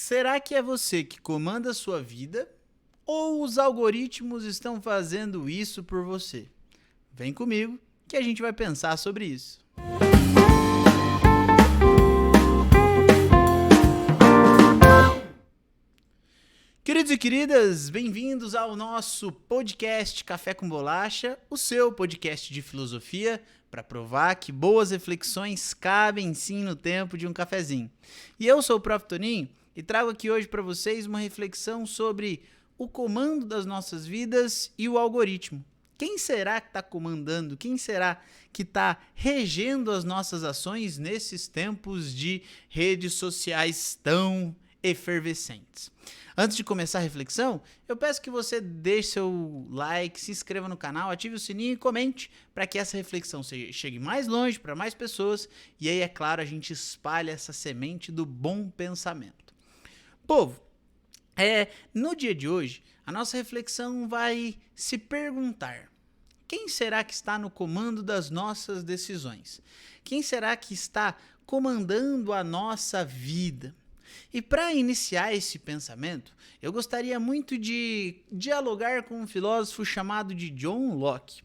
Será que é você que comanda a sua vida ou os algoritmos estão fazendo isso por você? Vem comigo que a gente vai pensar sobre isso. Queridos e queridas, bem-vindos ao nosso podcast Café com Bolacha, o seu podcast de filosofia para provar que boas reflexões cabem sim no tempo de um cafezinho. E eu sou o Prof. Toninho e trago aqui hoje para vocês uma reflexão sobre o comando das nossas vidas e o algoritmo. Quem será que está comandando? Quem será que está regendo as nossas ações nesses tempos de redes sociais tão efervescentes? Antes de começar a reflexão, eu peço que você deixe seu like, se inscreva no canal, ative o sininho e comente para que essa reflexão chegue mais longe, para mais pessoas, e aí, é claro, a gente espalha essa semente do bom pensamento. Povo, no dia de hoje, a nossa reflexão vai se perguntar: quem será que está no comando das nossas decisões? Quem será que está comandando a nossa vida? E para iniciar esse pensamento, eu gostaria muito de dialogar com um filósofo chamado de John Locke.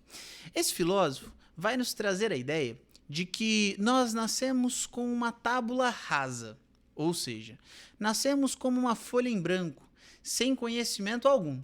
Esse filósofo vai nos trazer a ideia de que nós nascemos com uma tábula rasa, ou seja, nascemos como uma folha em branco, sem conhecimento algum.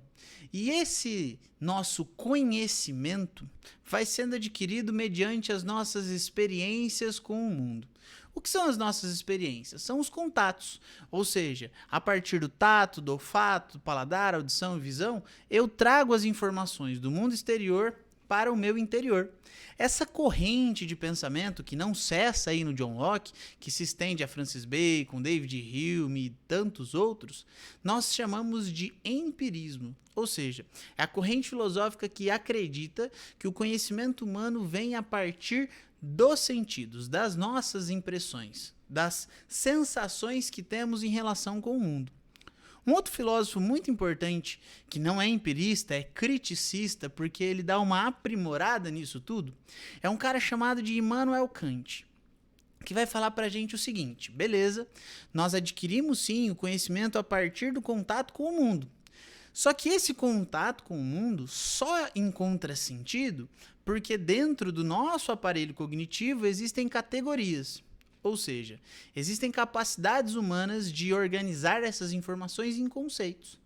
E esse nosso conhecimento vai sendo adquirido mediante as nossas experiências com o mundo. O que são as nossas experiências? São os contatos, ou seja, a partir do tato, do olfato, do paladar, audição e visão, eu trago as informações do mundo exterior para o meu interior. Essa corrente de pensamento que não cessa aí no John Locke, que se estende a Francis Bacon, David Hume e tantos outros, nós chamamos de empirismo, ou seja, é a corrente filosófica que acredita que o conhecimento humano vem a partir dos sentidos, das nossas impressões, das sensações que temos em relação com o mundo. Um outro filósofo muito importante, que não é empirista, é criticista, porque ele dá uma aprimorada nisso tudo, é um cara chamado de Immanuel Kant, que vai falar pra gente o seguinte: beleza, nós adquirimos sim o conhecimento a partir do contato com o mundo. Só que esse contato com o mundo só encontra sentido porque dentro do nosso aparelho cognitivo existem categorias, ou seja, existem capacidades humanas de organizar essas informações em conceitos.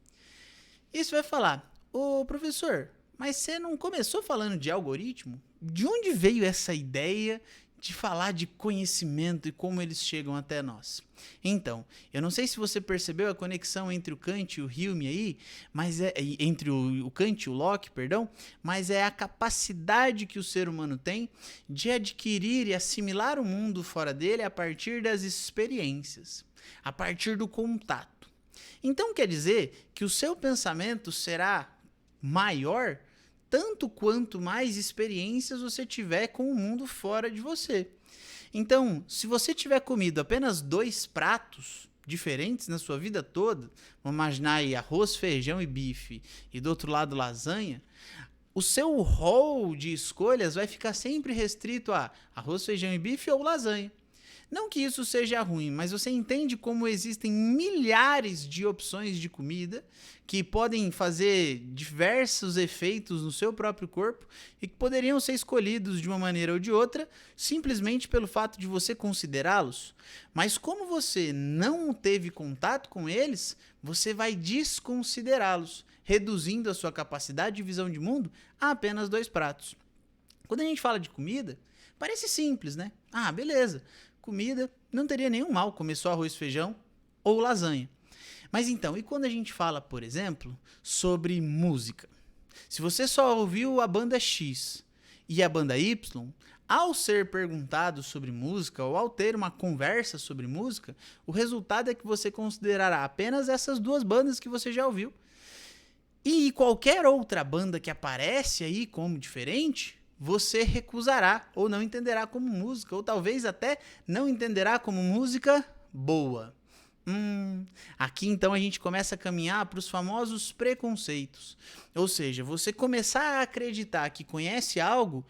Isso vai falar: ô professor, mas você não começou falando de algoritmo? De onde veio essa ideia de falar de conhecimento e como eles chegam até nós? Então, eu não sei se você percebeu a conexão entre o Kant e o Hume aí, mas entre o Kant e o Locke, perdão, mas é a capacidade que o ser humano tem de adquirir e assimilar o mundo fora dele a partir das experiências, a partir do contato. Então quer dizer que o seu pensamento será maior tanto quanto mais experiências você tiver com o mundo fora de você. Então, se você tiver comido apenas 2 pratos diferentes na sua vida toda, vamos imaginar aí arroz, feijão e bife, e do outro lado lasanha, o seu rol de escolhas vai ficar sempre restrito a arroz, feijão e bife ou lasanha. Não que isso seja ruim, mas você entende como existem milhares de opções de comida que podem fazer diversos efeitos no seu próprio corpo e que poderiam ser escolhidos de uma maneira ou de outra simplesmente pelo fato de você considerá-los. Mas como você não teve contato com eles, você vai desconsiderá-los, reduzindo a sua capacidade de visão de mundo a apenas 2 pratos. Quando a gente fala de comida, parece simples, né? Ah, beleza. Comida, não teria nenhum mal comer só arroz, feijão ou lasanha. Mas então, e quando a gente fala, por exemplo, sobre música? Se você só ouviu a banda X e a banda Y, ao ser perguntado sobre música ou ao ter uma conversa sobre música, o resultado é que você considerará apenas essas 2 bandas que você já ouviu. E qualquer outra banda que aparece aí como diferente, você recusará ou não entenderá como música, ou talvez até não entenderá como música boa. Aqui então a gente começa a caminhar para os famosos preconceitos. Ou seja, você começar a acreditar que conhece algo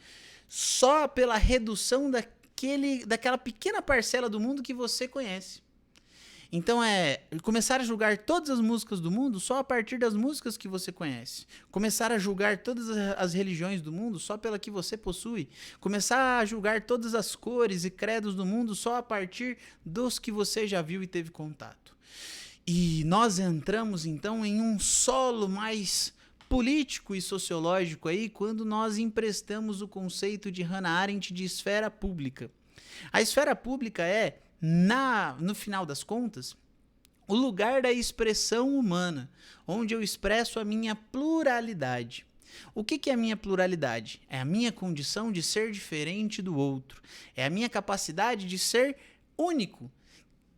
só pela redução daquela pequena parcela do mundo que você conhece. Então começar a julgar todas as músicas do mundo só a partir das músicas que você conhece. Começar a julgar todas as religiões do mundo só pela que você possui. Começar a julgar todas as cores e credos do mundo só a partir dos que você já viu e teve contato. E nós entramos então em um solo mais político e sociológico aí quando nós emprestamos o conceito de Hannah Arendt de esfera pública. A esfera pública no final das contas, o lugar da expressão humana, onde eu expresso a minha pluralidade. O que é a minha pluralidade? É a minha condição de ser diferente do outro. É a minha capacidade de ser único.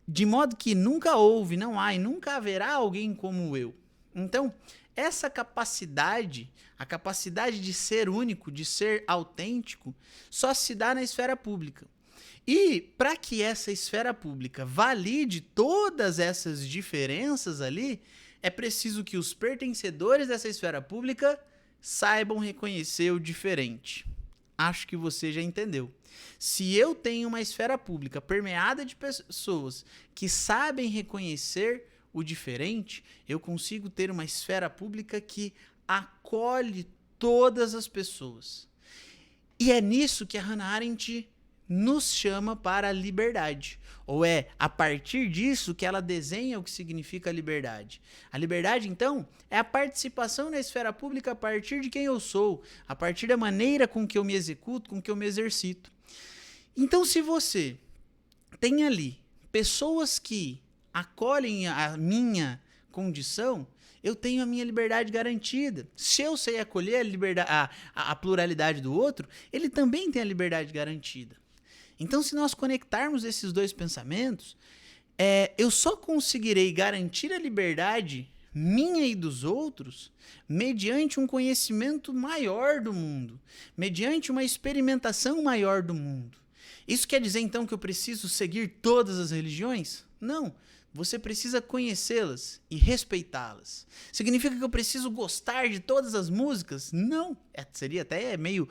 De modo que nunca houve, não há e nunca haverá alguém como eu. Então, essa capacidade, a capacidade de ser único, de ser autêntico, só se dá na esfera pública. E para que essa esfera pública valide todas essas diferenças ali, é preciso que os pertencedores dessa esfera pública saibam reconhecer o diferente. Acho que você já entendeu. Se eu tenho uma esfera pública permeada de pessoas que sabem reconhecer o diferente, eu consigo ter uma esfera pública que acolhe todas as pessoas. E é nisso que a Hannah Arendt nos chama para a liberdade. Ou é a partir disso que ela desenha o que significa liberdade. A liberdade, então, é a participação na esfera pública a partir de quem eu sou, a partir da maneira com que eu me executo, com que eu me exercito. Então, se você tem ali pessoas que acolhem a minha condição, eu tenho a minha liberdade garantida. Se eu sei acolher a pluralidade do outro, ele também tem a liberdade garantida. Então, se nós conectarmos esses dois pensamentos, eu só conseguirei garantir a liberdade minha e dos outros mediante um conhecimento maior do mundo, mediante uma experimentação maior do mundo. Isso quer dizer, então, que eu preciso seguir todas as religiões? Não. Você precisa conhecê-las e respeitá-las. Significa que eu preciso gostar de todas as músicas? Não. Seria até meio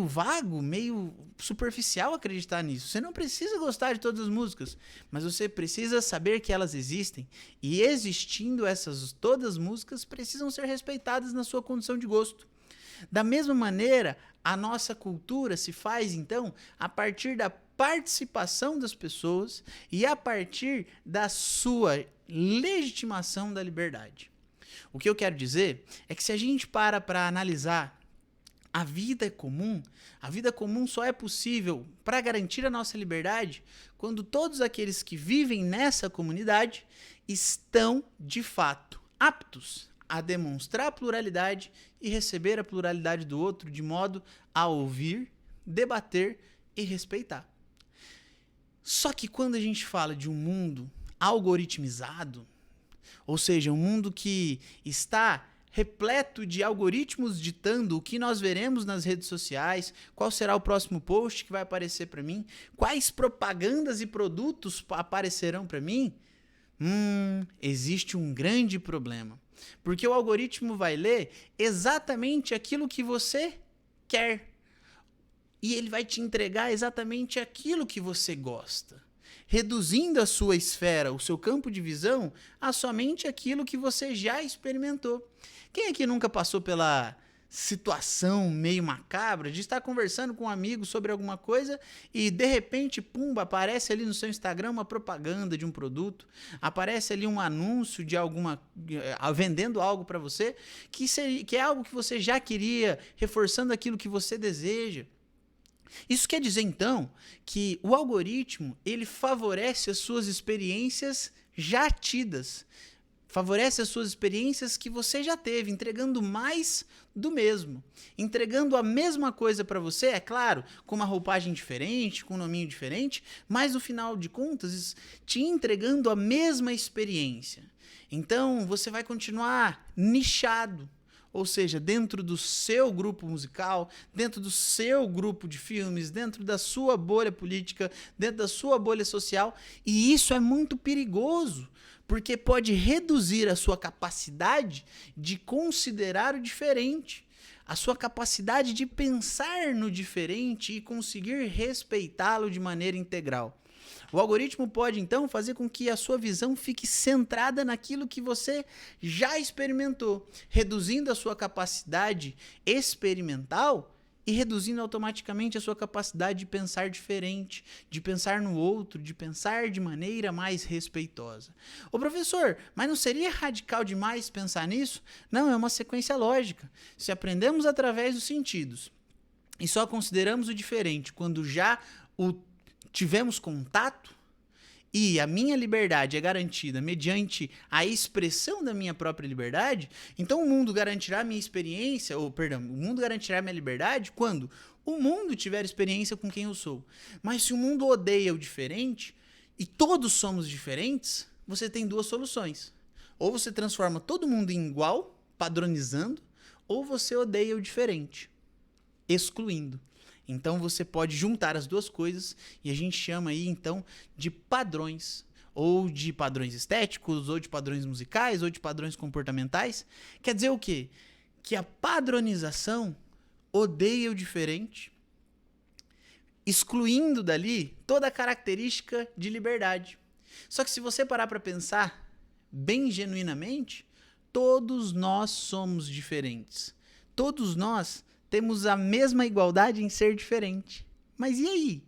vago, meio superficial acreditar nisso. Você não precisa gostar de todas as músicas, mas você precisa saber que elas existem. E existindo todas as músicas, precisam ser respeitadas na sua condição de gosto. Da mesma maneira, a nossa cultura se faz, então, a partir da participação das pessoas e a partir da sua legitimação da liberdade. O que eu quero dizer é que se a gente para analisar a vida comum só é possível para garantir a nossa liberdade quando todos aqueles que vivem nessa comunidade estão, de fato, aptos a demonstrar a pluralidade e receber a pluralidade do outro de modo a ouvir, debater e respeitar. Só que quando a gente fala de um mundo algoritmizado, ou seja, um mundo que está repleto de algoritmos ditando o que nós veremos nas redes sociais, qual será o próximo post que vai aparecer para mim, quais propagandas e produtos aparecerão para mim, existe um grande problema. Porque o algoritmo vai ler exatamente aquilo que você quer. E ele vai te entregar exatamente aquilo que você gosta, reduzindo a sua esfera, o seu campo de visão, a somente aquilo que você já experimentou. Quem aqui nunca passou pela situação meio macabra de estar conversando com um amigo sobre alguma coisa e de repente, pumba, aparece ali no seu Instagram uma propaganda de um produto, aparece ali um anúncio de vendendo algo para você, que é algo que você já queria, reforçando aquilo que você deseja. Isso quer dizer, então, que o algoritmo, ele favorece as suas experiências já tidas, favorece as suas experiências que você já teve, entregando mais do mesmo, entregando a mesma coisa para você, é claro, com uma roupagem diferente, com um nominho diferente, mas no final de contas, te entregando a mesma experiência. Então, você vai continuar nichado, ou seja, dentro do seu grupo musical, dentro do seu grupo de filmes, dentro da sua bolha política, dentro da sua bolha social. E isso é muito perigoso, porque pode reduzir a sua capacidade de considerar o diferente, a sua capacidade de pensar no diferente e conseguir respeitá-lo de maneira integral. O algoritmo pode, então, fazer com que a sua visão fique centrada naquilo que você já experimentou, reduzindo a sua capacidade experimental e reduzindo automaticamente a sua capacidade de pensar diferente, de pensar no outro, de pensar de maneira mais respeitosa. Ô professor, mas não seria radical demais pensar nisso? Não, é uma sequência lógica. Se aprendemos através dos sentidos e só consideramos o diferente quando já o tivemos contato, e a minha liberdade é garantida mediante a expressão da minha própria liberdade, então o mundo garantirá a minha experiência, o mundo garantirá a minha liberdade quando o mundo tiver experiência com quem eu sou. Mas se o mundo odeia o diferente, e todos somos diferentes, você tem duas soluções. Ou você transforma todo mundo em igual, padronizando, ou você odeia o diferente, excluindo. Então você pode juntar as duas coisas e a gente chama aí então de padrões, ou de padrões estéticos, ou de padrões musicais, ou de padrões comportamentais. Quer dizer o quê? Que a padronização odeia o diferente, excluindo dali toda a característica de liberdade. Só que se você parar para pensar bem genuinamente, todos nós somos diferentes. Todos nós temos a mesma igualdade em ser diferente. Mas e aí?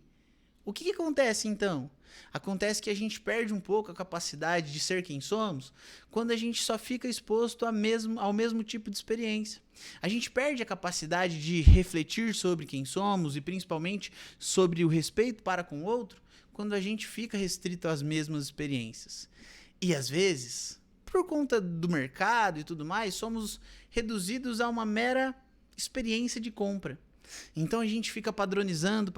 O que acontece então? Acontece que a gente perde um pouco a capacidade de ser quem somos quando a gente só fica exposto ao mesmo tipo de experiência. A gente perde a capacidade de refletir sobre quem somos e principalmente sobre o respeito para com o outro quando a gente fica restrito às mesmas experiências. E às vezes, por conta do mercado e tudo mais, somos reduzidos a uma mera experiência de compra. Então a gente fica padronizando,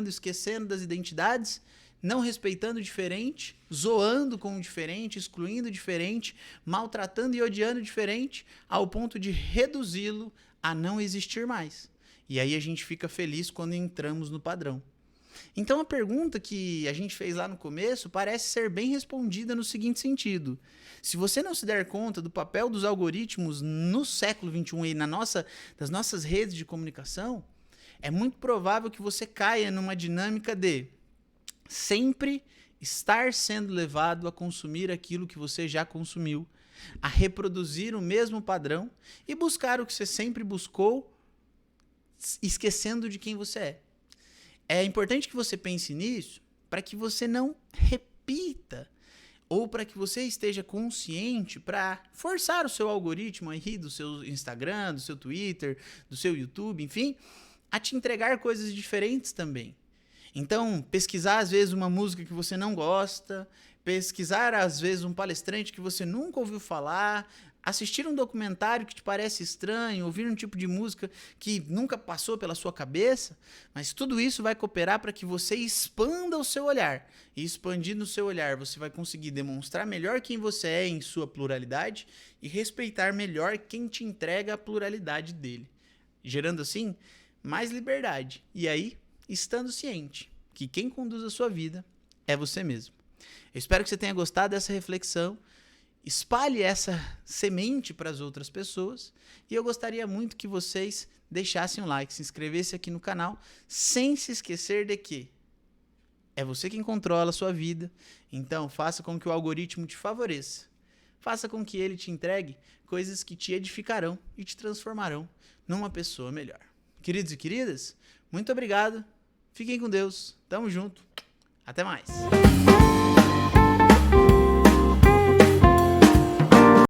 esquecendo das identidades, não respeitando o diferente, zoando com o diferente, excluindo o diferente, maltratando e odiando o diferente, ao ponto de reduzi-lo a não existir mais. E aí a gente fica feliz quando entramos no padrão. Então a pergunta que a gente fez lá no começo parece ser bem respondida no seguinte sentido: se você não se der conta do papel dos algoritmos no século XXI e das nossas redes de comunicação, é muito provável que você caia numa dinâmica de sempre estar sendo levado a consumir aquilo que você já consumiu, a reproduzir o mesmo padrão e buscar o que você sempre buscou, esquecendo de quem você é. É importante que você pense nisso para que você não repita ou para que você esteja consciente para forçar o seu algoritmo aí do seu Instagram, do seu Twitter, do seu YouTube, enfim, a te entregar coisas diferentes também. Então, pesquisar às vezes uma música que você não gosta, pesquisar às vezes um palestrante que você nunca ouviu falar, assistir um documentário que te parece estranho, ouvir um tipo de música que nunca passou pela sua cabeça, mas tudo isso vai cooperar para que você expanda o seu olhar. E expandindo o seu olhar, você vai conseguir demonstrar melhor quem você é em sua pluralidade e respeitar melhor quem te entrega a pluralidade dele, gerando assim mais liberdade. E aí, estando ciente que quem conduz a sua vida é você mesmo. Eu espero que você tenha gostado dessa reflexão. Espalhe essa semente para as outras pessoas e eu gostaria muito que vocês deixassem um like, se inscrevessem aqui no canal, sem se esquecer de que é você quem controla a sua vida, então faça com que o algoritmo te favoreça, faça com que ele te entregue coisas que te edificarão e te transformarão numa pessoa melhor. Queridos e queridas, muito obrigado, fiquem com Deus, tamo junto, até mais.